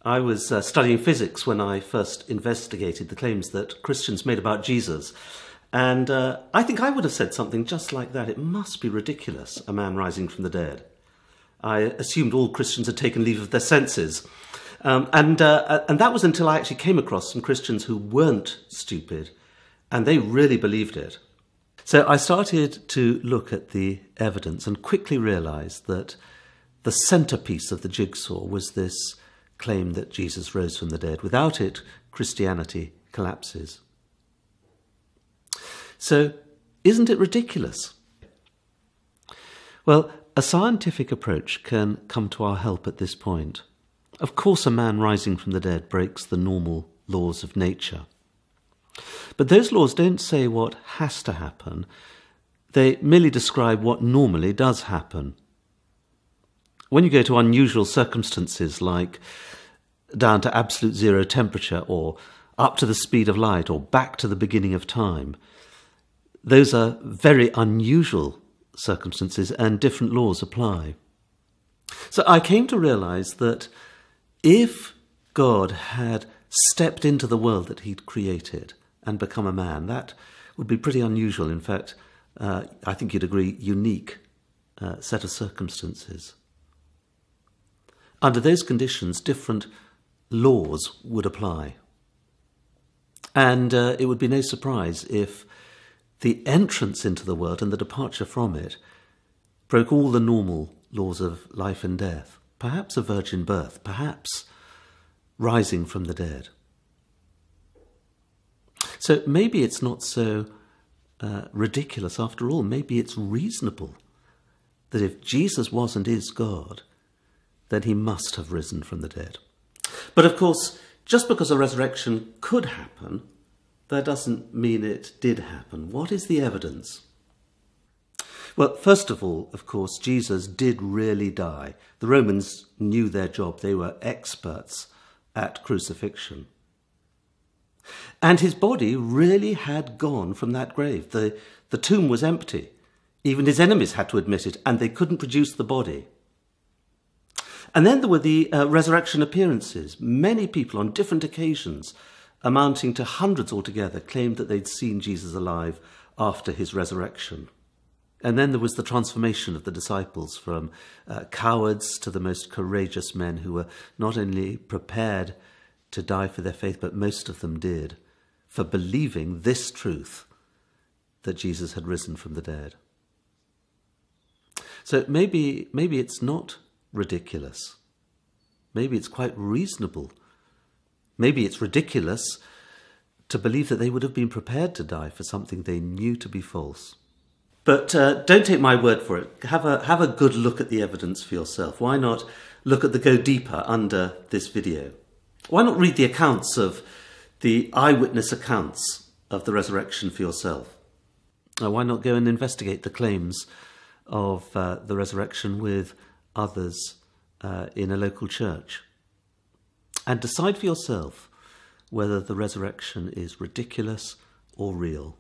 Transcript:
I was studying physics when I first investigated the claims that Christians made about Jesus. And I think I would have said something just like that. It must be ridiculous, a man rising from the dead. I assumed all Christians had taken leave of their senses. And that was until I actually came across some Christians who weren't stupid, and they really believed it. So I started to look at the evidence and quickly realised that the centrepiece of the jigsaw was this claim that Jesus rose from the dead. Without it, Christianity collapses. So, isn't it ridiculous? Well, a scientific approach can come to our help at this point. Of course, a man rising from the dead breaks the normal laws of nature. But those laws don't say what has to happen. They merely describe what normally does happen. When you go to unusual circumstances like down to absolute zero temperature or up to the speed of light or back to the beginning of time, those are very unusual circumstances and different laws apply. So I came to realize that if God had stepped into the world that he'd created and become a man, that would be pretty unusual. In fact, I think you'd agree, unique set of circumstances. Under those conditions, different laws would apply. And it would be no surprise if the entrance into the world and the departure from it broke all the normal laws of life and death. Perhaps a virgin birth, perhaps rising from the dead. So maybe it's not so ridiculous after all. Maybe it's reasonable that if Jesus was and is God, then he must have risen from the dead. But of course, just because a resurrection could happen, that doesn't mean it did happen. What is the evidence? Well, first of all, of course, Jesus did really die. The Romans knew their job. They were experts at crucifixion. And his body really had gone from that grave. The tomb was empty. Even his enemies had to admit it, and they couldn't produce the body. And then there were the resurrection appearances. Many people on different occasions, amounting to hundreds altogether, claimed that they'd seen Jesus alive after his resurrection. And then there was the transformation of the disciples from cowards to the most courageous men who were not only prepared to die for their faith, but most of them did, for believing this truth, that Jesus had risen from the dead. So maybe it's not ridiculous. Maybe it's quite reasonable. Maybe it's ridiculous to believe that they would have been prepared to die for something they knew to be false. But don't take my word for it. Have a good look at the evidence for yourself. Why not look at the Go Deeper under this video? Why not read the accounts of the eyewitness accounts of the resurrection for yourself? Why not go and investigate the claims of the resurrection with others in a local church? And decide for yourself whether the resurrection is ridiculous or real.